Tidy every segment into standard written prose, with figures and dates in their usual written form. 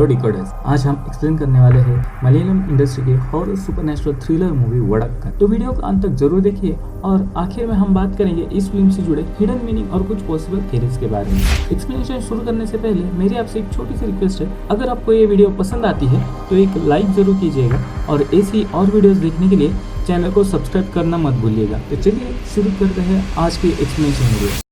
Hello decoders, आज हम explain करने वाले हैं मलयालम इंडस्ट्री की हॉरर सुपरनैचुरल थ्रिलर मूवी वड़क्कन। तो वीडियो को अंत तक जरूर देखिए और आखिर में हम बात करेंगे इस फिल्म से जुड़े हिडन मीनिंग और कुछ पॉसिबल थ्योरीज के बारे में। एक्सप्लेनेशन शुरू करने से पहले मेरी आपसे एक छोटी सी रिक्वेस्ट है, अगर आपको ये वीडियो पसंद आती है तो एक लाइक जरूर कीजिएगा और ऐसी और वीडियोस देखने के लिए चैनल को सब्सक्राइब करना मत भूलिएगा। तो चलिए शुरू करते हैं आज की एक्सप्लेनेशन वीडियो।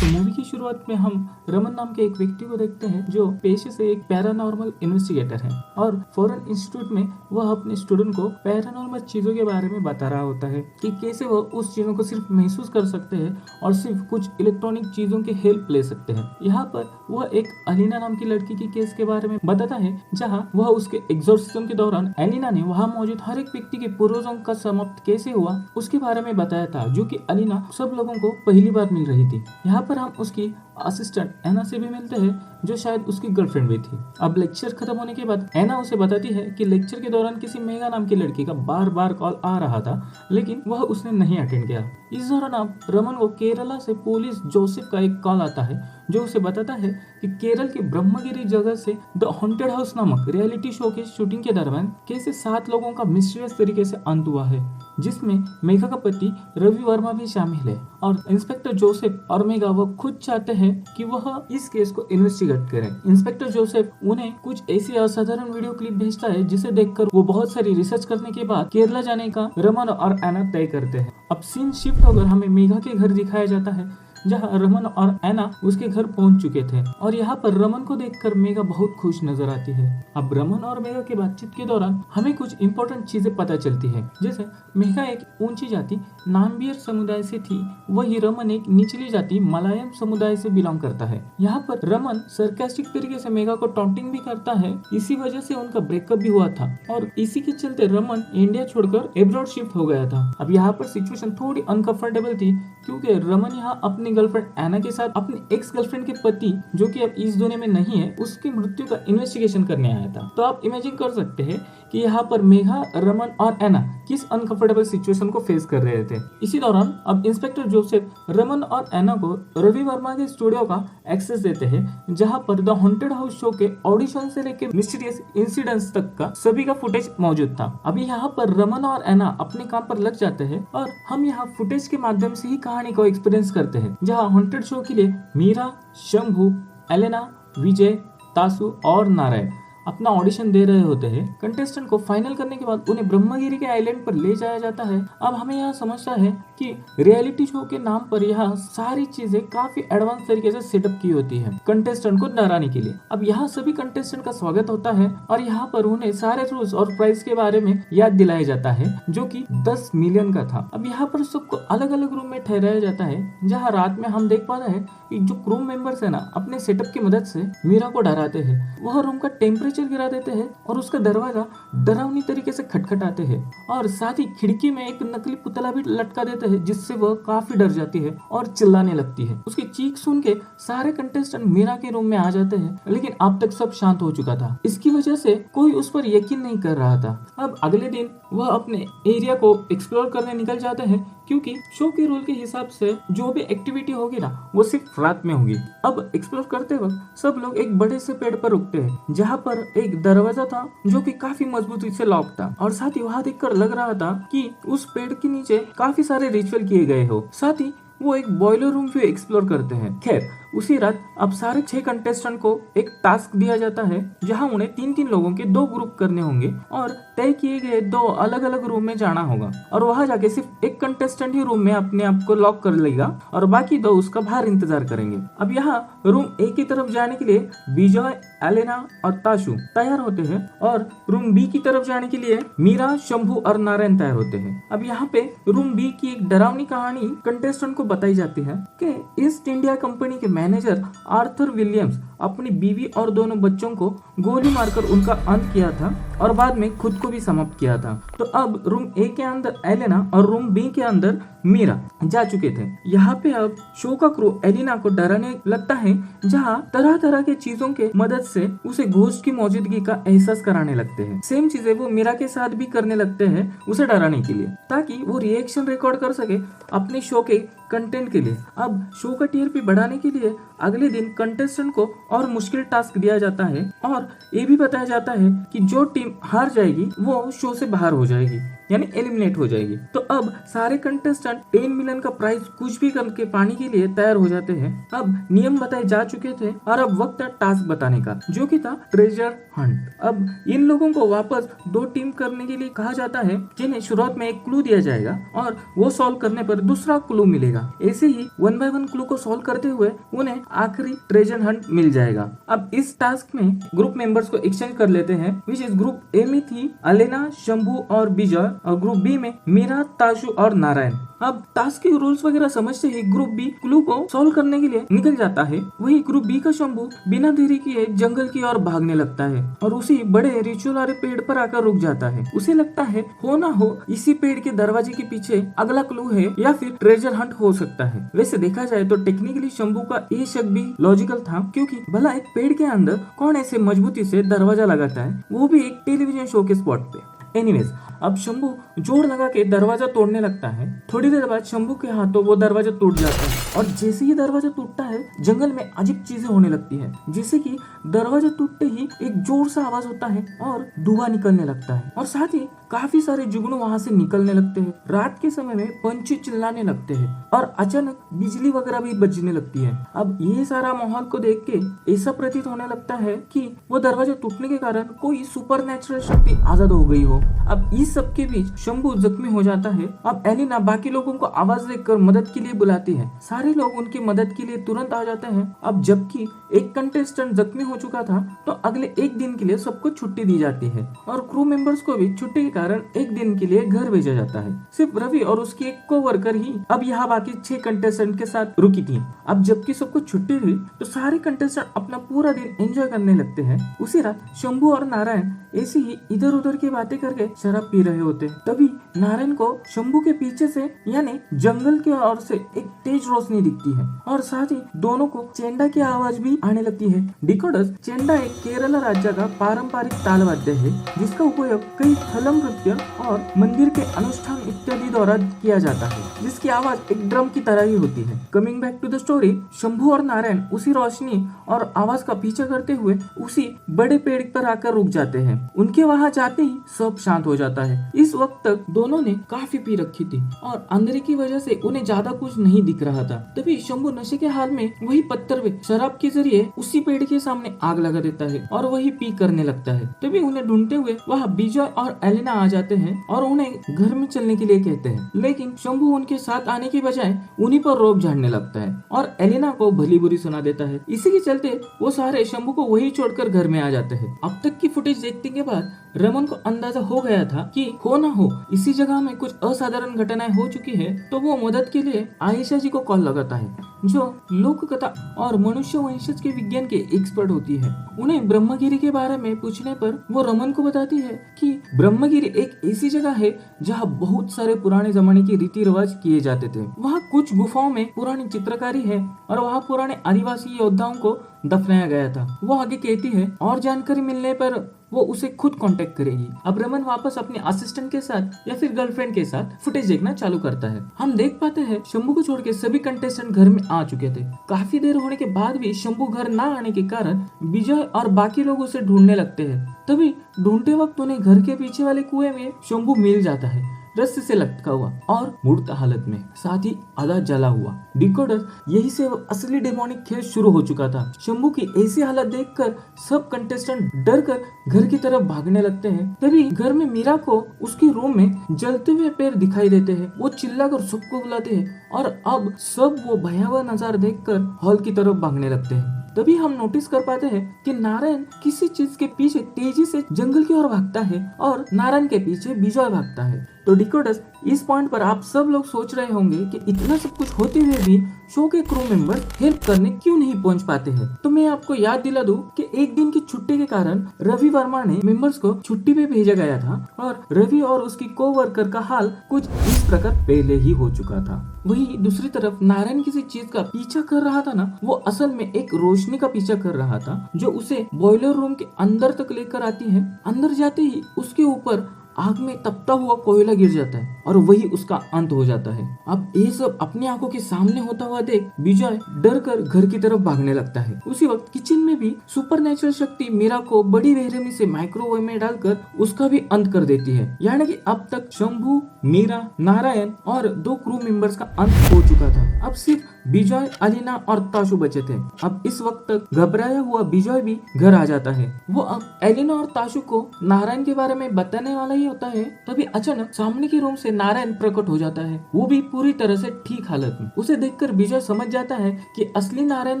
तो मूवी की शुरुआत में हम रमन नाम के एक व्यक्ति को देखते हैं जो पेशे से एक पैरानॉर्मल इन्वेस्टिगेटर है और फॉरेन इंस्टीट्यूट में वह अपने स्टूडेंट को पैरानॉर्मल चीजों के बारे में बता रहा होता है कि कैसे वह उस चीजों को सिर्फ महसूस कर सकते हैं और सिर्फ कुछ इलेक्ट्रॉनिक चीजों की हेल्प ले सकते हैं। यहाँ पर वह एक अलीना नाम की लड़की की केस के बारे में बताता है, जहाँ वह उसके एग्जॉर्सिज्म के दौरान अलीना ने वहाँ मौजूद हर एक व्यक्ति के पूर्वजों का समाप्त कैसे हुआ उसके बारे में बताया था, जो कि अलीना सब लोगों को पहली बार मिल रही थी। यहाँ पर हम उसकी असिस्टेंट एना से भी मिलते हैं, जो शायद उसकी गर्लफ्रेंड भी थी। अब लेक्चर खत्म होने के बाद एना उसे बताती है कि लेक्चर के दौरान किसी मेगा नाम की लड़की का बार बार कॉल आ रहा था, लेकिन वह उसने नहीं अटेंड किया। इस दौरान अब रमन को केरला से पुलिस जोसेफ का एक कॉल आता है, जो उसे बताता है कि केरल के ब्रह्मगिरी जगह से द हॉन्टेड हाउस नामक रियलिटी शो के शूटिंग के दौरान कैसे 7 लोगों का मिस्टीरियस तरीके से अंत हुआ है, जिसमें मेघा का पति रवि वर्मा भी शामिल है। और इंस्पेक्टर जोसेफ और मेघा वह खुद चाहते हैं कि वह इस केस को इन्वेस्टिगेट करें। इंस्पेक्टर जोसेफ उन्हें कुछ ऐसी असाधारण वीडियो क्लिप भेजता है, जिसे देखकर वो बहुत सारी रिसर्च करने के बाद केरला जाने का रमन और एना तय करते हैं। अब सीन शिफ्ट होकर हमें मेघा के घर दिखाया जाता है, जहां रमन और एना उसके घर पहुंच चुके थे और यहाँ पर रमन को देखकर मेघा बहुत खुश नजर आती है। अब रमन और मेघा की बातचीत के दौरान हमें कुछ इंपॉर्टेंट चीजें पता चलती है, जैसे मेघा एक ऊंची जाति नाम्बियर समुदाय से थी, वही रमन एक निचली जाति मलायम समुदाय से बिलोंग करता है। यहाँ पर रमन सरकास्टिक तरीके से मेघा को टॉन्टिंग भी करता है, इसी वजह से उनका ब्रेकअप भी हुआ था और इसी के चलते रमन इंडिया छोड़कर एब्रॉड शिफ्ट हो गया था। अब यहाँ पर सिचुएशन थोड़ी अनकंफर्टेबल थी, क्योंकि रमन यहाँ अपनी गर्लफ्रेंड एना के साथ अपने एक्स गर्लफ्रेंड के पति, जो कि अब इस दुनिया में नहीं है, उसकी मृत्यु का इन्वेस्टिगेशन करने आया था। तो आप इमेजिन कर सकते हैं कि यहाँ पर मेघा, रमन और एना किस अनकंफर्टेबल सिचुएशन को फेस कर रहे थे। इसी दौरान अब इंस्पेक्टर जोसेफ रमन और एना को रवि वर्मा के स्टूडियो का एक्सेस देते हैं, जहाँ पर द हॉन्टेड हाउस शो के ऑडिशन से लेकर मिस्टीरियस इंसिडेंट्स तक का सभी का फुटेज मौजूद था। अभी यहाँ पर रमन और एना अपने काम पर लग जाते हैं और हम यहाँ फुटेज के माध्यम से ही कहानी को एक्सपीरियंस करते हैं, जहाँ हॉन्टेड शो के लिए मीरा, शंभू, एलेना, विजय, तासु और नारायण अपना ऑडिशन दे रहे होते हैं। कंटेस्टेंट को फाइनल करने के बाद उन्हें ब्रह्मगिरी के आइलैंड पर ले जाया जाता है। अब हमें यहाँ समझता है कि रियलिटी शो के नाम पर यहाँ सारी चीजें काफी एडवांस तरीके से सेटअप की होती है कंटेस्टेंट को डराने के लिए। अब यहाँ सभी कंटेस्टेंट का स्वागत होता है और यहाँ पर उन्हें सारे रूल्स और प्राइस के बारे में याद दिलाया जाता है, जो कि 10 मिलियन का था। अब यहाँ पर सबको अलग अलग रूम में ठहराया जाता है, जहाँ रात में हम देख पाते हैं कि जो क्रू मेंबर्स है ना, अपने सेटअप की मदद से मीरा को डराते हैं। वह रूम का टेम्परेचर गिरा देते हैं और उसका दरवाजा डरावनी तरीके से खटखटाते हैं और साथ ही खिड़की में एक नकली पुतला भी लटका देते हैं, जिससे वह काफी डर जाती है और चिल्लाने लगती है। उसकी चीख सुन के सारे कंटेस्टेंट मीरा के रूम में आ जाते हैं, लेकिन अब तक सब शांत हो चुका था। इसकी वजह से कोई उस पर यकीन नहीं कर रहा था। अब अगले दिन वह अपने एरिया को एक्सप्लोर करने निकल जाते हैं, क्योंकि शो के रूल के हिसाब से जो भी एक्टिविटी होगी ना, वो सिर्फ रात में होगी। अब एक्सप्लोर करते वक्त सब लोग एक बड़े से पेड़ पर रुकते हैं, जहाँ पर एक दरवाजा था जो कि काफी मजबूती से लॉक था और साथ ही वहाँ देखकर लग रहा था कि उस पेड़ के नीचे काफी सारे रिचुअल किए गए हो। साथ ही वो एक बॉयलर रूम भी एक्सप्लोर करते हैं। खैर उसी रात अब सारे 6 कंटेस्टेंट को एक टास्क दिया जाता है, जहां उन्हें 3-3 लोगों के 2 ग्रुप करने होंगे और तय किए गए 2 अलग अलग रूम में जाना होगा और वहां जाके सिर्फ एक कंटेस्टेंट ही रूम में अपने आप को लॉक कर लेगा और बाकी 2 उसका बाहर इंतजार करेंगे। अब यहाँ रूम ए की तरफ जाने के लिए विजय, एलेना और ताशु तैयार होते हैं और रूम बी की तरफ जाने के लिए मीरा, शंभू और नारायण तैयार होते हैं। अब यहाँ पे रूम बी की एक डरावनी कहानी कंटेस्टेंट को बताई जाती है कि ईस्ट इंडिया कंपनी के मैनेजर आर्थर विलियम्स अपनी बीवी और दोनों बच्चों को गोली मारकर उनका अंत किया था और बाद में खुद को भी समाप्त किया था। तो अब रूम ए के अंदर एलेना और रूम बी के अंदर मीरा जा चुके थे। यहाँ पे अब शो का क्रू एलिना को डराने लगता है, जहाँ तरह तरह के चीजों के मदद से उसे घोस्ट की मौजूदगी का एहसास कराने लगते हैं। सेम चीजें वो मीरा के साथ भी करने लगते हैं उसे डराने के लिए, ताकि वो रिएक्शन रिकॉर्ड कर सके अपने शो के कंटेंट के लिए। अब शो का टीआरपी बढ़ाने के लिए अगले दिन कंटेस्टेंट को और मुश्किल टास्क दिया जाता है और ये भी बताया जाता है कि जो टीम हार जाएगी वो शो से बाहर हो जाएगी, यानी एलिमिनेट हो जाएगी। तो अब सारे कंटेस्टेंट 10 मिलियन का प्राइस कुछ भी करके पाने के लिए तैयार हो जाते हैं। अब नियम बताए जा चुके थे और अब वक्त है टास्क बताने का, जो कि था ट्रेजर हंट। अब इन लोगों को वापस 2 टीम करने के लिए कहा जाता है, जिन्हें शुरुआत में एक क्लू दिया जाएगा और वो सॉल्व करने पर दूसरा क्लू मिलेगा। ऐसे ही 1 बाय 1 क्लू को सॉल्व करते हुए उन्हें आखिरी ट्रेजर हंट मिल जाएगा। अब इस टास्क में ग्रुप मेंबर्स को एक्सचेंज कर लेते हैं, विच इज ग्रुप ए में थी अलेना, शंभू और विजय, और ग्रुप बी में मीरा, ताशु और नारायण। अब टास्क के रूल्स वगैरह समझते ही ग्रुप बी क्लू को सॉल्व करने के लिए निकल जाता है। वही ग्रुप बी का शंभू बिना देरी किए जंगल की ओर भागने लगता है और उसी बड़े रिचुअल वाले पेड़ पर आकर रुक जाता है। उसे लगता है हो ना हो इसी पेड़ के दरवाजे के पीछे अगला क्लू है या फिर ट्रेजर हंट हो सकता है। वैसे देखा जाए तो टेक्निकली शंभू का ये शक भी लॉजिकल था, क्योंकि भला एक पेड़ के अंदर कौन ऐसे मजबूती से दरवाजा लगाता है, वो भी एक टेलीविजन शो के स्पॉट पे। एनीवेज, अब शंभू जोर लगा के दरवाजा तोड़ने लगता है। थोड़ी देर बाद शंभू के हाथों वो दरवाजा टूट जाता है और जैसे ही दरवाजा टूटता है जंगल में अजीब चीजें होने लगती है, जैसे कि दरवाजा टूटते ही एक जोर सा आवाज होता है और धुआं निकलने लगता है और साथ ही काफी सारे जुगनू वहाँ से निकलने लगते हैं। रात के समय में पंछी चिल्लाने लगते हैं और अचानक बिजली वगैरह भी बजने लगती है। अब ये सारा माहौल को देख के ऐसा प्रतीत होने लगता है कि वो दरवाजा टूटने के कारण कोई सुपर नेचुरल शक्ति आजाद हो गई हो। अब इस सब के बीच शंभू जख्मी हो जाता है। अब एलिना बाकी लोगों को आवाज देकर मदद के लिए बुलाती है। सारे लोग उनकी मदद के लिए तुरंत आ जाते हैं। अब जबकि एक कंटेस्टेंट जख्मी हो चुका था तो अगले एक दिन के लिए सबको छुट्टी दी जाती है और क्रू मेंबर्स को भी छुट्टी के कारण एक दिन के लिए घर भेजा जाता है। सिर्फ रवि और उसकी एक कोवर्कर ही अब यहाँ बाकी 6 कंटेस्टेंट के साथ रुकी थी। अब जबकि सबको छुट्टी हुई तो सारे कंटेस्टेंट अपना पूरा दिन एंजॉय करने लगते हैं। उसी रात शंभू और नारायण ऐसे ही इधर उधर की बातें करके शराब पी रहे होते। तभी नारायण को शंभू के पीछे से यानी जंगल की ओर से एक तेज रोशनी दिखती है और साथ ही दोनों को चेंडा की आवाज भी आने लगती है। डिकोडस चेंडा एक केरला राज्य का पारंपरिक ताल वाद्य है, जिसका उपयोग कई थलम नृत्य और मंदिर के अनुष्ठान इत्यादि द्वारा किया जाता है, जिसकी आवाज एक ड्रम की तरह ही होती है। Coming back to the story, Shambhu और नारायण उसी रोशनी और आवाज का पीछा करते हुए उसी बड़े पेड़ पर आकर रुक जाते हैं। उनके वहां जाते ही सब शांत हो जाता है। इस वक्त तक दोनों ने काफी पी रखी थी और अंधेरे की वजह से उन्हें ज्यादा कुछ नहीं दिख रहा था। तभी शंभू नशे के हाल में वही पत्थर में शराब के जरिए उसी पेड़ के सामने आग लगा देता है और वही पी करने लगता है। तभी उन्हें ढूंढते हुए वहाँ विजय और एलिना आ जाते हैं और उन्हें घर में चलने के लिए कहते हैं, लेकिन शंभू उनके साथ आने की बजाय उन्हीं पर रोब झाड़ने लगता है और एलिना को भली बुरी सुना देता है। इसी के चलते वो सारे शंभू को वही छोड़कर घर में आ जाते हैं। अब तक की फुटेज देखने के बाद रमन को अंदाजा हो गया था कि हो ना हो इसी जगह में कुछ असाधारण घटनाएं हो चुकी है, तो वो मदद के लिए आयशा जी को कॉल लगाता है, जो लोक कथा और मनुष्य वंशज के विज्ञान के एक्सपर्ट होती है। उन्हें ब्रह्मगिरी के बारे में पूछने पर वो रमन को बताती है कि ब्रह्मगिरी एक ऐसी जगह है जहाँ बहुत सारे पुराने जमाने के रीति रिवाज किए जाते थे। वहाँ कुछ गुफाओं में पुरानी चित्रकारी है और वहाँ पुराने आदिवासी योद्धाओं को दफनाया गया था। वो आगे कहती है और जानकारी मिलने पर वो उसे खुद कांटेक्ट करेगी। अब रमन वापस अपने असिस्टेंट के साथ या फिर गर्लफ्रेंड के साथ फुटेज देखना चालू करता है। हम देख पाते हैं शंभू को छोड़ के सभी कंटेस्टेंट घर में आ चुके थे। काफी देर होने के बाद भी शंभू घर ना आने के कारण विजय और बाकी लोग उसे ढूंढने लगते हैं। तभी ढूंढते वक्त उन्हें घर के पीछे वाले कुएं में शंभू मिल जाता है, रस्सी से लटका हुआ और मुड़ता हालत में, साथ ही आधा जला हुआ। डिकोडर यही से असली डेमोनिक खेल शुरू हो चुका था। शंभू की ऐसी हालत देखकर सब कंटेस्टेंट डर कर घर की तरफ भागने लगते हैं। तभी घर में मीरा को उसके रूम में जलते हुए पैर दिखाई देते हैं। वो चिल्लाकर सबको बुलाते हैं और अब सब वो भयावह नजारा देखकर हॉल की तरफ भागने लगते हैं। तभी हम नोटिस कर पाते हैं कि नारायण किसी चीज के पीछे तेजी से जंगल की ओर भागता है और नारायण के पीछे विजय भागता है। तो डिकोडस इस पॉइंट पर आप सब लोग सोच रहे होंगे कि इतना सब कुछ होते हुए भी शो के क्रू मेंबर हेल्प करने क्यों नहीं पहुंच पाते हैं। तो मैं आपको याद दिला दूं कि एक दिन की छुट्टी के कारण रवि वर्मा ने मेंबर्स को छुट्टी पे भेजा गया था और रवि और उसकी कोवर्कर का हाल कुछ इस प्रकार पहले ही हो चुका था। वही दूसरी तरफ नारायण किसी चीज का पीछा कर रहा था ना, वो असल में एक रोशनी का पीछा कर रहा था जो उसे बॉयलर रूम के अंदर तक लेकर आती है। अंदर जाते ही उसके ऊपर आग में तपता हुआ कोयला गिर जाता है और वही उसका अंत हो जाता है। अब ये सब अपनी आंखों के सामने होता हुआ देख विजय डर कर घर की तरफ भागने लगता है। उसी वक्त किचन में भी सुपरनेचुरल शक्ति मीरा को बड़ी बेरहमी से माइक्रोवेव में डालकर उसका भी अंत कर देती है। यानी कि अब तक शंभू, मीरा, नारायण और 2 क्रू मेंबर्स का अंत हो चुका था। अब सिर्फ विजय, अलीना और ताशु बचे थे। अब इस वक्त तक घबराया हुआ विजय भी घर आ जाता है। वो अब एलिना और ताशु को नारायण के बारे में बताने वाला ही होता है, तभी अचानक सामने के रूम से नारायण प्रकट हो जाता है, वो भी पूरी तरह से ठीक हालत में। उसे देखकर विजय समझ जाता है कि असली नारायण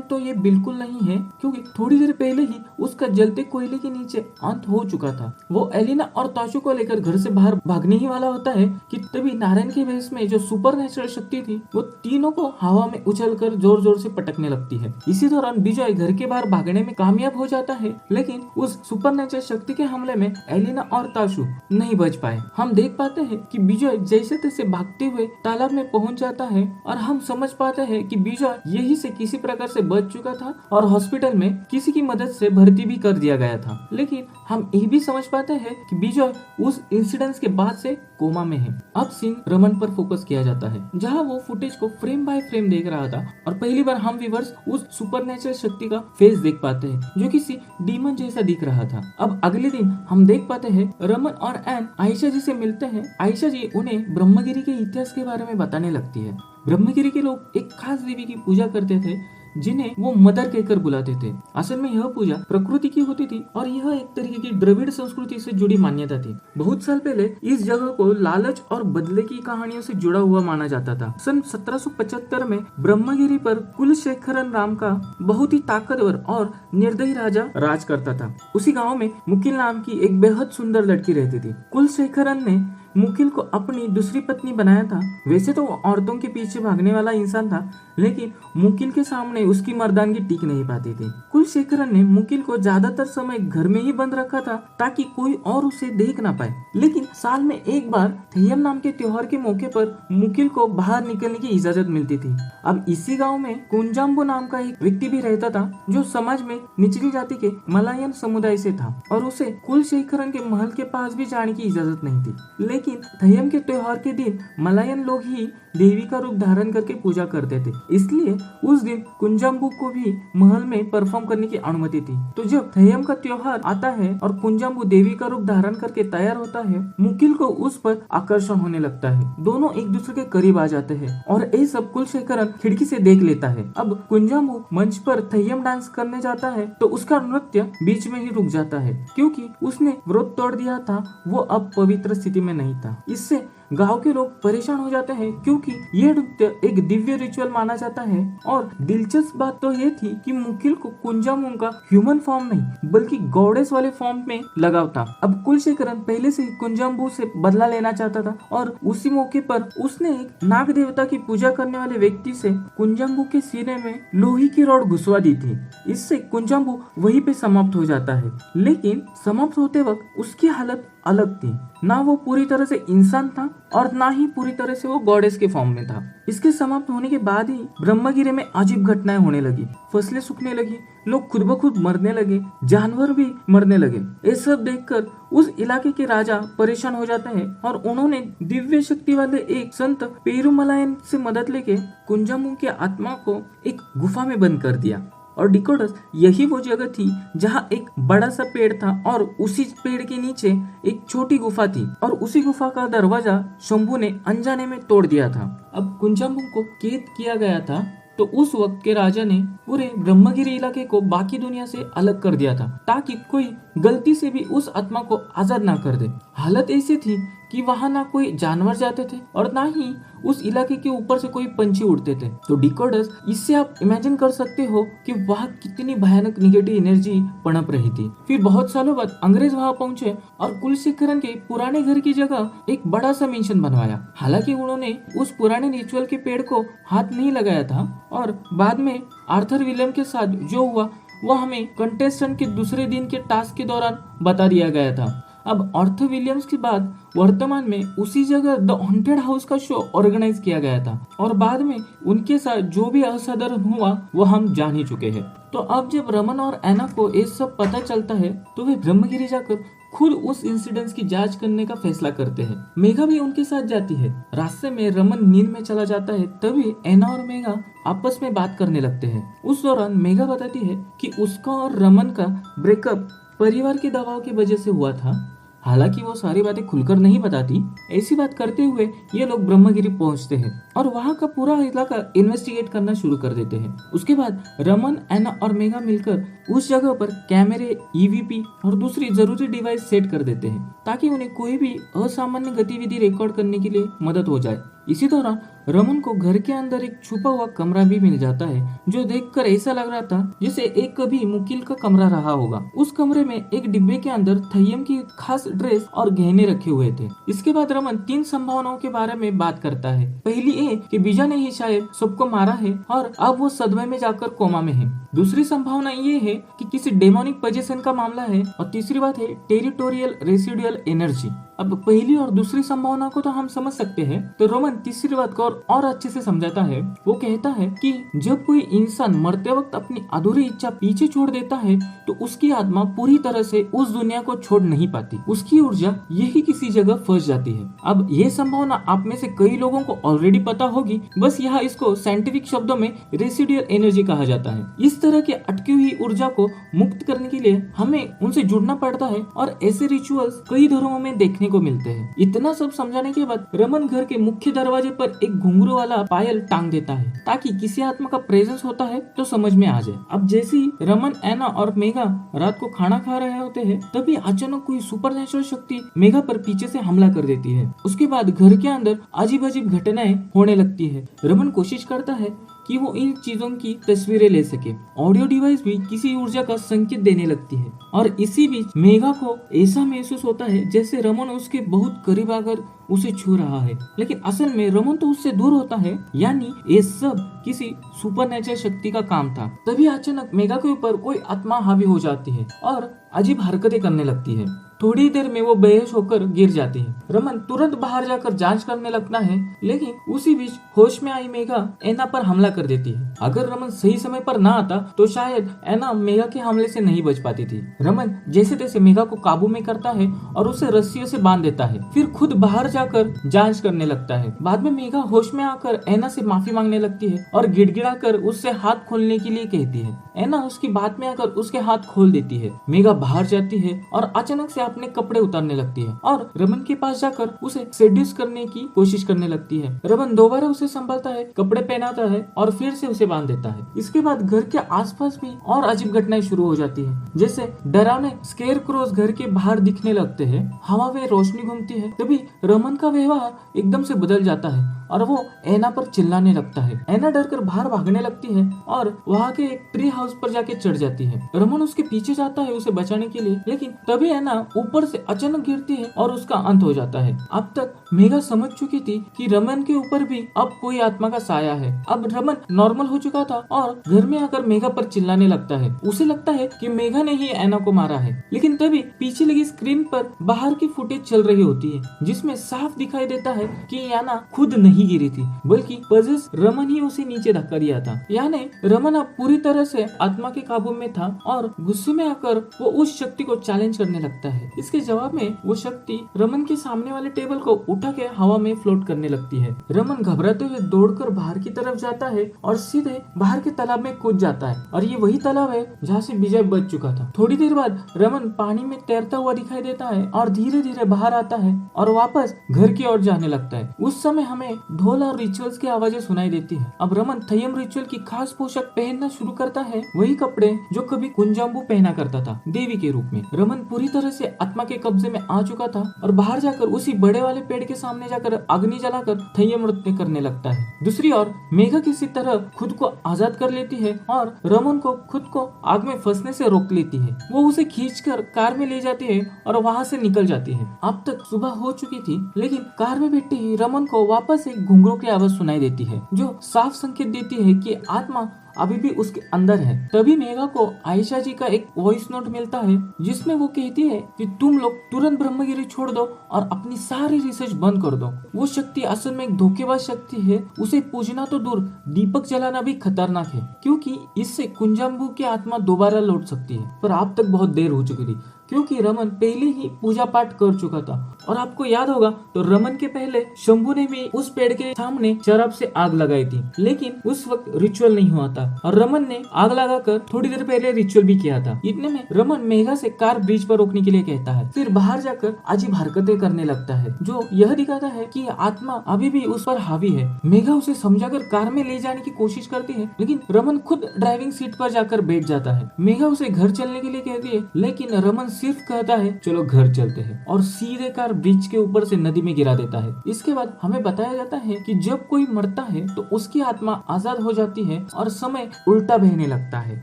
तो ये बिल्कुल नहीं है, क्योंकि थोड़ी देर पहले ही उसका जलते कोयले के नीचे अंत हो चुका था। वो एलिना और ताशु को लेकर घर से बाहर भागने ही वाला होता है कि तभी नारायण के भेष में जो सुपरनेचुरल शक्ति थी वो तीनों को हवा में उछलकर जोर जोर से पटकने लगती है। इसी दौरान विजय घर के बाहर भागने में कामयाब हो जाता है, लेकिन उस सुपरनेचुरल शक्ति के हमले में एलिना और ताशु नहीं बच पाए। हम देख पाते हैं कि विजय जैसे तैसे भागते हुए तालाब में पहुंच जाता है और हम समझ पाते हैं कि विजय यही से किसी प्रकार से बच चुका था और हॉस्पिटल में किसी की मदद से भर्ती भी कर दिया गया था। लेकिन हम ये भी समझ पाते हैं कि विजय उस इंसिडेंट के बाद से कोमा में है। अब सीन रमन पर फोकस किया जाता है, जहां वो फुटेज को फ्रेम बाय फ्रेम देख रहा था और पहली बार हम व्यूअर्स उस सुपरनेचुरल शक्ति का फेस देख पाते हैं जो किसी डीमन जैसा दिख रहा था। अब अगले दिन हम देख पाते हैं रमन और एन आयशा जी से मिलते हैं। आयशा जी उन्हें ब्रह्मगिरी के इतिहास के बारे में बताने लगती है। ब्रह्मगिरी के लोग एक खास देवी की पूजा करते थे जिन्हें वो मदर कहकर बुलाते थे। असल में यह पूजा प्रकृति की होती थी और यह एक तरीके की द्रविड़ संस्कृति से जुड़ी मान्यता थी। बहुत साल पहले इस जगह को लालच और बदले की कहानियों से जुड़ा हुआ माना जाता था। सन 1775 में ब्रह्मगिरी पर कुलशेखरन राम का बहुत ही ताकतवर और निर्दयी राजा राज करता था। उसी गाँव में मुकिल नाम की एक बेहद सुंदर लड़की रहती थी। कुलशेखरन ने मुकिल को अपनी दूसरी पत्नी बनाया था। वैसे तो वो औरतों के पीछे भागने वाला इंसान था, लेकिन मुकिल के सामने उसकी मर्दानगी टिक नहीं पाती थी। कुलशेखरन ने मुकिल को ज्यादातर समय घर में ही बंद रखा था ताकि कोई और उसे देख ना पाए। लेकिन साल में एक बार थेयम नाम के त्योहार के मौके पर मुकिल को बाहर निकलने की इजाजत मिलती थी। अब इसी गाँव में कुंजाम्बू नाम का एक व्यक्ति भी रहता था जो समाज में निचली जाति के मलायन समुदाय से था और उसे कुलशेखरन के महल के पास भी जाने की इजाजत नहीं थी। लेकिन थेयम के त्योहार के दिन मलायन लोग ही देवी का रूप धारण करके पूजा करते थे, इसलिए उस दिन कुंजाम्बू को भी महल में परफॉर्म करने की अनुमति थी। तो जब थेयम का त्योहार आता है और कुंजाम्बू देवी का रूप धारण करके तैयार होता है, मुकिल को उस पर आकर्षण होने लगता है। दोनों एक दूसरे के करीब आ जाते हैं और ये सब कुलशेखरन खिड़की से देख लेता है। अब कुंजाम्बू मंच पर थेयम डांस करने जाता है तो उसका नृत्य बीच में ही रुक जाता है, क्योंकि उसने व्रत तोड़ दिया था। वो अब पवित्र स्थिति में नहीं था। इससे गांव के लोग परेशान हो जाते हैं, क्योंकि ये नृत्य एक दिव्य रिचुअल माना जाता है। और दिलचस्प बात तो ये थी कि मुकिल को कुंजाम्बू का ह्यूमन फॉर्म नहीं बल्कि गॉडेस वाले फॉर्म में लगाव था। अब कुलशेखरन पहले से ही कुंजाम्बू से बदला लेना चाहता था और उसी मौके पर उसने एक नाग देवता की पूजा करने वाले व्यक्ति से कुंजाम्बू के सीने में लोहे की रॉड घुसवा दी थी। इससे कुंजाम्बू वहीं पे समाप्त हो जाता है। लेकिन समाप्त होते वक्त उसकी हालत अलग थी। ना वो पूरी तरह से इंसान था और ना ही पूरी तरह से वो गॉडेस के फॉर्म में था। इसके समाप्त होने के बाद ही ब्रह्मगिरी में अजीब घटनाएं होने लगी। फसलें सूखने लगी, लोग खुद ब खुद मरने लगे, जानवर भी मरने लगे। ये सब देखकर उस इलाके के राजा परेशान हो जाते हैं और उन्होंने दिव्य शक्ति वाले एक संत पेरुमलायन से मदद लेके कुंजाम्बू की आत्मा को एक गुफा में बंद कर दिया। और डिकोडस यही वो जगह थी जहाँ एक बड़ा सा पेड़ था और उसी पेड़ के नीचे एक छोटी गुफा थी और उसी गुफा का दरवाजा शंभू ने अनजाने में तोड़ दिया था। अब कुंजाम्बू को कैद किया गया था, तो उस वक्त के राजा ने पूरे ब्रह्मगिरी इलाके को बाकी दुनिया से अलग कर दिया था ताकि कोई गलती से भी उस आत्मा को आजाद ना कर दे। हालत ऐसी थी कि वहाँ ना कोई जानवर जाते थे और ना ही उस इलाके के ऊपर से कोई पंछी उड़ते थे। तो डिकोडर्स, इससे आप इमेजिन कर सकते हो कि वहाँ कितनी भयानक निगेटिव एनर्जी पनप रही थी। फिर बहुत सालों बाद अंग्रेज वहाँ पहुंचे और कुलशेखरन के पुराने घर की जगह एक बड़ा सा मेंशन बनवाया। हालांकि उन्होंने उस पुराने रिचुअल के पेड़ को हाथ नहीं लगाया था और बाद में आर्थर विलियम के साथ जो हुआ वह हमें कंटेस्टेंट के दूसरे दिन के टास्क के दौरान बता दिया गया था। अब आर्थर विलियम्स के बाद वर्तमान में उसी जगह द हॉन्टेड हाउस का शो ऑर्गेनाइज किया गया था और बाद में उनके साथ जो भी असाधारण हुआ वो हम जान ही चुके हैं। तो अब जब रमन और एना को ये सब पता चलता है तो वे ब्रह्मगिरी जाकर खुद उस इंसिडेंट की जांच करने का फैसला करते हैं। मेघा भी उनके साथ जाती है। रास्ते में रमन नींद में चला जाता है, तभी एना और मेघा आपस में बात करने लगते हैं। उस दौरान मेघा बताती है कि उसका और रमन का ब्रेकअप परिवार के दबाव की वजह से हुआ था। हालांकि वो सारी बातें खुलकर नहीं बताती। ऐसी बात करते हुए ये लोग ब्रह्मगिरी पहुंचते हैं और वहाँ का पूरा इलाका इन्वेस्टिगेट करना शुरू कर देते हैं। उसके बाद रमन, एना और मेघा मिलकर उस जगह पर कैमरे, ईवीपी और दूसरी जरूरी डिवाइस सेट कर देते हैं ताकि उन्हें कोई भी असामान्य गतिविधि रिकॉर्ड करने के लिए मदद हो जाए। इसी दौरान रमन को घर के अंदर एक छुपा हुआ कमरा भी मिल जाता है जो देखकर ऐसा लग रहा था जैसे एक कभी मुकील का कमरा रहा होगा। उस कमरे में एक डिब्बे के अंदर थय्यम की खास ड्रेस और गहने रखे हुए थे। इसके बाद रमन 3 संभावनाओं के बारे में बात करता है। पहली ये कि बीजा ने ही शायद सबको मारा है और अब वो सदमे में जाकर कोमा में है। दूसरी संभावना ये है कि किसी डेमोनिक पोजीशन का मामला है और तीसरी बात है टेरिटोरियल रेसिडुअल एनर्जी। अब पहली और दूसरी संभावना को तो हम समझ सकते हैं, तो रोमन तीसरी बात को और अच्छे से समझाता है। वो कहता है कि जब कोई इंसान मरते वक्त अपनी अधूरी इच्छा पीछे छोड़ देता है तो उसकी आत्मा पूरी तरह से उस दुनिया को छोड़ नहीं पाती। उसकी ऊर्जा यही किसी जगह फंस जाती है। अब ये संभावना आप में से कई लोगों को ऑलरेडी पता होगी, बस यहाँ इसको साइंटिफिक शब्दों में रेसिडुअल एनर्जी कहा जाता है। इस तरह की अटकी हुई ऊर्जा को मुक्त करने के लिए हमें उनसे जुड़ना पड़ता है और ऐसे रिचुअल्स कई धर्मों में देखने को मिलते हैं। इतना सब समझाने के बाद रमन घर के मुख्य दरवाजे पर एक घुंघरू वाला पायल टांग देता है ताकि किसी आत्मा का प्रेजेंस होता है तो समझ में आ जाए। अब जैसे ही रमन, एना और मेघा रात को खाना खा रहे होते हैं तभी अचानक कोई सुपरनेचुरल शक्ति मेघा पर पीछे से हमला कर देती है। उसके बाद घर के अंदर अजीब अजीब घटनाएं होने लगती है। रमन कोशिश करता है कि वो इन चीजों की तस्वीरें ले सके। ऑडियो डिवाइस भी किसी ऊर्जा का संकेत देने लगती है और इसी बीच मेघा को ऐसा महसूस होता है जैसे रमन उसके बहुत करीब आकर उसे छू रहा है, लेकिन असल में रमन तो उससे दूर होता है। यानी ये सब किसी सुपरनेचुरल शक्ति का काम था। तभी अचानक मेघा के ऊपर कोई आत्मा हावी हो जाती है और अजीब हरकतें करने लगती है। थोड़ी देर में वो बेहोश होकर गिर जाती है। रमन तुरंत बाहर जाकर जांच करने लगता है, लेकिन उसी बीच होश में आई मेघा एना पर हमला कर देती है। अगर रमन सही समय पर ना आता तो शायद एना मेघा के हमले से नहीं बच पाती थी। रमन जैसे तैसे मेघा को काबू में करता है और उसे रस्सियों से बांध देता है, फिर खुद बाहर जाकर जांच करने लगता है। बाद में मेघा होश में आकर एना से माफी मांगने लगती है और गिड़गिड़ाकर उससे हाथ खोलने के लिए कहती है। एना उसकी बात में आकर उसके हाथ खोल देती है। मेघा बाहर जाती है और अचानक से अपने कपड़े उतारने लगती है और रमन के पास जाकर उसे सेड्यूस करने की कोशिश करने लगती है। रमन दोबारा उसे संभालता है, कपड़े पहनाता है और फिर से उसे बांध देता है। इसके बाद घर के आसपास भी और अजीब घटनाएं शुरू हो जाती है, जैसे डरावने स्केयर क्रोज घर के बाहर दिखने लगते हैं। हवा में रोशनी घूमती है। तभी रमन का व्यवहार एकदम से बदल जाता है और वो एना पर चिल्लाने लगता है। एना डरकर बाहर भागने लगती है और वहाँ के एक ट्री हाउस पर जाके चढ़ जाती है। रमन उसके पीछे जाता है उसे बचाने के लिए, लेकिन तभी एना ऊपर से अचानक गिरती है और उसका अंत हो जाता है। अब तक मेघा समझ चुकी थी कि रमन के ऊपर भी अब कोई आत्मा का साया है। अब रमन नॉर्मल हो चुका था और घर में आकर मेघा पर चिल्लाने लगता है। उसे लगता है कि मेघा ने ही एना को मारा है, लेकिन तभी पीछे लगी स्क्रीन पर बाहर की फुटेज चल रही होती है, जिसमें साफ दिखाई देता है कि एना खुद नहीं गिरी थी, बल्कि पजेस रमन ही उसे नीचे धक्का दिया था। यानी रमन अब पूरी तरह से आत्मा के काबू में था और गुस्से में आकर वो उस शक्ति को चैलेंज करने लगता है। है। इसके जवाब में वो शक्ति रमन के सामने वाले टेबल को उठा के हवा में फ्लोट करने लगती है। रमन घबराते हुए दौड़कर बाहर की तरफ जाता है और सीधे बाहर के तालाब में कूद जाता है और ये वही तालाब है जहाँ से विजय बच चुका था। थोड़ी देर बाद रमन पानी में तैरता हुआ दिखाई देता है और धीरे धीरे बाहर आता है और वापस घर की ओर जाने लगता है। उस समय हमें ढोल और रिचुअल्स की आवाजें सुनाई देती है। अब रमन थयम रिचुअल की खास पोशाक पहनना शुरू करता है, वही कपड़े जो कभी कुंजाम्बू पहना करता था देवी के रूप में। रमन पूरी तरह से आत्मा के कब्जे में आ चुका था और बाहर जाकर उसी बड़े वाले पेड़ के सामने जाकर अग्नि जलाकर थयम नृत्य करने लगता है। दूसरी ओर मेघा किसी तरह खुद को आजाद कर लेती है और रमन को खुद को आग में फंसने से रोक लेती है। वो उसे खींचकर कार में ले जाती है और वहाँ से निकल जाती है। अब तक सुबह हो चुकी थी, लेकिन कार में बैठे ही रमन को वापस एक घुंघरू की आवाज सुनाई देती है जो साफ संकेत देती है कि आत्मा अभी भी उसके अंदर है। तभी मेघा को आयशा जी का एक वॉइस नोट मिलता है जिसमें वो कहती है कि तुम लोग तुरंत ब्रह्मगिरी छोड़ दो और अपनी सारी रिसर्च बंद कर दो। वो शक्ति असल में एक धोखेबाज शक्ति है, उसे पूजना तो दूर दीपक जलाना भी खतरनाक है क्योंकि इससे कुंजाम्बू की आत्मा दोबारा लौट सकती है। पर अब तक बहुत देर हो चुकी थी क्योंकि रमन पहले ही पूजा पाठ कर चुका था। और आपको याद होगा तो रमन के पहले शंभू ने भी उस पेड़ के सामने शराब से आग लगाई थी, लेकिन उस वक्त रिचुअल नहीं हुआ था और रमन ने आग लगाकर थोड़ी देर पहले रिचुअल भी किया था। इतने में रमन मेघा से कार ब्रिज पर रोकने के लिए कहता है, फिर बाहर जाकर अजीब हरकतें करने लगता है जो यह दिखाता है कि आत्मा अभी भी उस पर हावी है। मेघा उसे समझाकर कार में ले जाने की कोशिश करती है, लेकिन रमन खुद ड्राइविंग सीट पर जाकर बैठ जाता है। मेघा उसे घर चलने के लिए कहती है, लेकिन रमन सिर्फ कहता है चलो घर चलते हैं और सीधे कार ब्रिज के ऊपर से नदी में गिरा देता है। इसके बाद हमें बताया जाता है कि जब कोई मरता है तो उसकी आत्मा आजाद हो जाती है और समय उल्टा बहने लगता है।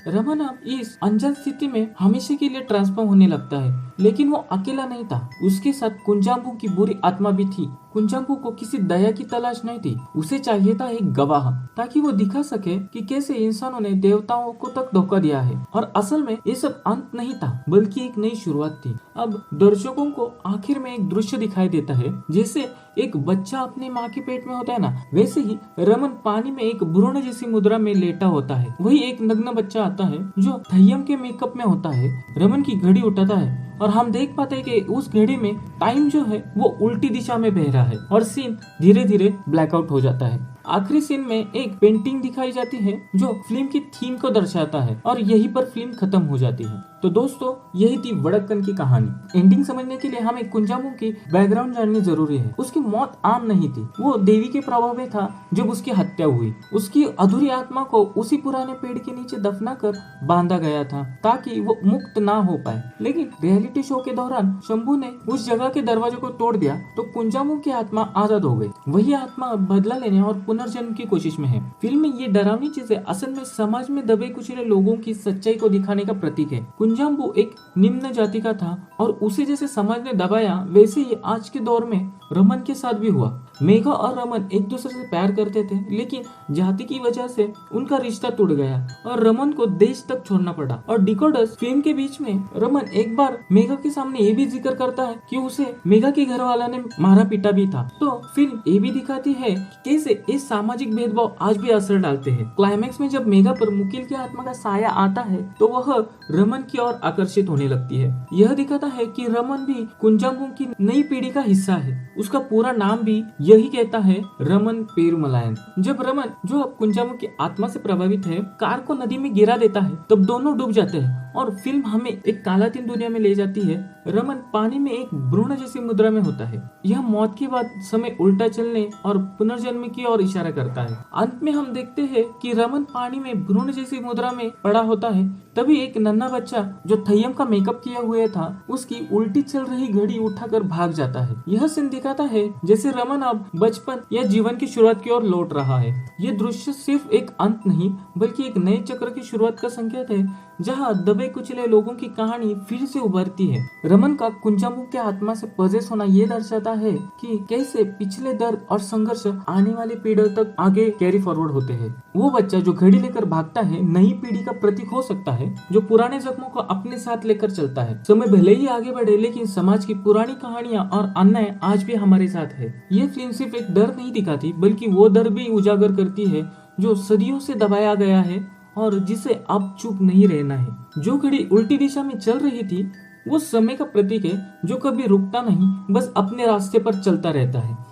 रमन अब इस अनजान स्थिति में हमेशा के लिए ट्रांसफॉर्म होने लगता है, लेकिन वो अकेला नहीं था, उसके साथ कुंजाम्बू की बुरी आत्मा भी थी। कुंजाम्बू को किसी दया की तलाश नहीं थी, उसे चाहिए था एक गवाह ताकि वो दिखा सके कि कैसे इंसानों ने देवताओं को तक धोखा दिया है। और असल में ये सब अंत नहीं था बल्कि एक नई शुरुआत थी। अब दर्शकों को आखिर में एक दृश्य दिखाई देता है जैसे एक बच्चा अपने माँ के पेट में होता है ना, वैसे ही रमन पानी में एक भ्रूण जैसी मुद्रा में लेटा होता है। वही एक नग्न बच्चा आता है जो थयम के मेकअप में होता है, रमन की घड़ी उठाता है और हम देख पाते हैं कि उस घड़ी में टाइम जो है वो उल्टी दिशा में बह रहा है और सीन धीरे धीरे ब्लैकआउट हो जाता है। आखिरी सीन में एक पेंटिंग दिखाई जाती है जो फिल्म की थीम को दर्शाता है और यहीं पर फिल्म खत्म हो जाती है। तो दोस्तों यही थी वड़क्कन की कहानी। एंडिंग समझने के लिए हमें कुंजाम्बू की बैकग्राउंड जाननी जरूरी है। उसकी मौत आम नहीं थी, वो देवी के प्रभाव में था जब उसकी हत्या हुई। उसकी अधूरी आत्मा को उसी पुराने पेड़ के नीचे दफना कर बांधा गया था ताकि वो मुक्त ना हो पाए। लेकिन रियलिटी शो के दौरान शंभू ने उस जगह के दरवाजे को तोड़ दिया तो कुंजाम्बू की आत्मा आजाद हो गई। वही आत्मा बदला लेने और पुनर्जन्म की कोशिश में है। फिल्म में ये डरावनी चीजें असल में समाज में दबे कुचले लोगों की सच्चाई को दिखाने का प्रतीक है। कुंजाम्बू एक निम्न जाति का था और उसे जैसे समाज ने दबाया वैसे ही आज के दौर में रमन के साथ भी हुआ। मेघा और रमन एक दूसरे से प्यार करते थे, लेकिन जाति की वजह से उनका रिश्ता टूट गया और रमन को देश तक छोड़ना पड़ा। और डिकोडर्स फिल्म के बीच में रमन एक बार मेघा के सामने ये भी जिक्र करता है कि उसे मेघा के घर वाला ने मारा पीटा भी था। तो फिल्म ये भी दिखाती है कि कैसे इस सामाजिक भेदभाव आज भी असर डालते हैं। क्लाइमैक्स में जब मेघा पर मुकील की आत्मा का साया आता है तो वह रमन की ओर आकर्षित होने लगती है। यह दिखाता है कि रमन भी कुंजाम्बू की नई पीढ़ी का हिस्सा है। उसका पूरा नाम भी यही कहता है, रमन पेरुमलायन। जब रमन जो अब कुंजाम्बू की आत्मा से प्रभावित है कार को नदी में गिरा देता है तब दोनों डूब जाते हैं और फिल्म हमें एक कालातीन दुनिया में ले जाती है। रमन पानी में एक भ्रूण जैसी मुद्रा में होता है। यह मौत के बाद समय उल्टा चलने और पुनर्जन्म की ओर इशारा करता है। अंत में हम देखते हैं कि रमन पानी में भ्रूण जैसी मुद्रा में पड़ा होता है। तभी एक नन्हा बच्चा जो थयम का मेकअप किया हुआ था उसकी उल्टी चल रही घड़ी उठाकर भाग जाता है। यह सीन दिखाता है जैसे रमन अब बचपन या जीवन की शुरुआत की ओर लौट रहा है। ये दृश्य सिर्फ एक अंत नहीं बल्कि एक नए चक्र की शुरुआत का संकेत है जहाँ दबे कुचले लोगों की कहानी फिर से उभरती है। रमन का कुंजाम्बू के आत्मा से पजेस होना ये दर्शाता है कि कैसे पिछले दर्द और संघर्ष आने वाली पीढ़ियों तक आगे कैरी फॉरवर्ड होते हैं। वो बच्चा जो घड़ी लेकर भागता है नई पीढ़ी का प्रतीक हो सकता है जो पुराने जख्मों को अपने साथ लेकर चलता है। समय भले ही आगे बढ़े लेकिन समाज की पुरानी कहानियां और अन्याय आज भी हमारे साथ है। ये फिल्म सिर्फ एक डर नहीं दिखाती बल्कि वो डर भी उजागर करती है जो सदियों से दबाया गया है और जिसे अब चुप नहीं रहना है। जो घड़ी उल्टी दिशा में चल रही थी वो समय का प्रतीक है जो कभी रुकता नहीं, बस अपने रास्ते पर चलता रहता है।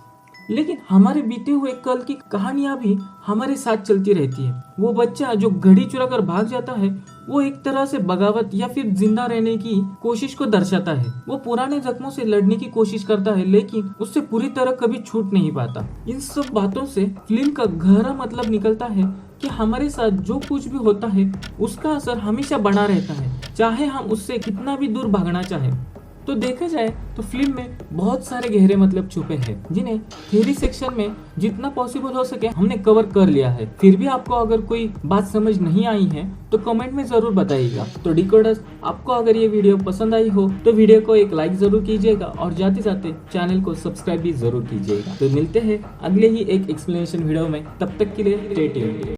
लेकिन हमारे बीते हुए कल की कहानियां भी हमारे साथ चलती रहती है। वो बच्चा जो घड़ी चुरा कर भाग जाता है, वो एक तरह से बगावत या फिर जिंदा रहने की कोशिश को दर्शाता है। वो पुराने जख्मों से लड़ने की कोशिश करता है, लेकिन उससे पूरी तरह कभी छूट नहीं पाता। इन सब बातों से फिल्म का गहरा मतलब निकलता है कि हमारे साथ जो कुछ भी होता है उसका असर हमेशा बना रहता है, चाहे हम उससे कितना भी दूर भागना चाहें। तो देखा जाए तो फिल्म में बहुत सारे गहरे मतलब छुपे हैं, जिन्हें थ्योरी सेक्शन में जितना पॉसिबल हो सके हमने कवर कर लिया है। फिर भी आपको अगर कोई बात समझ नहीं आई है तो कमेंट में जरूर बताइएगा। तो डिकोडर्स, आपको अगर ये वीडियो पसंद आई हो तो वीडियो को एक लाइक जरूर कीजिएगा और जाते जाते चैनल को सब्सक्राइब भी जरूर कीजिएगा। तो मिलते हैं अगले ही एक एक्सप्लेनेशन वीडियो में, तब तक के लिए स्टे ट्यून्ड।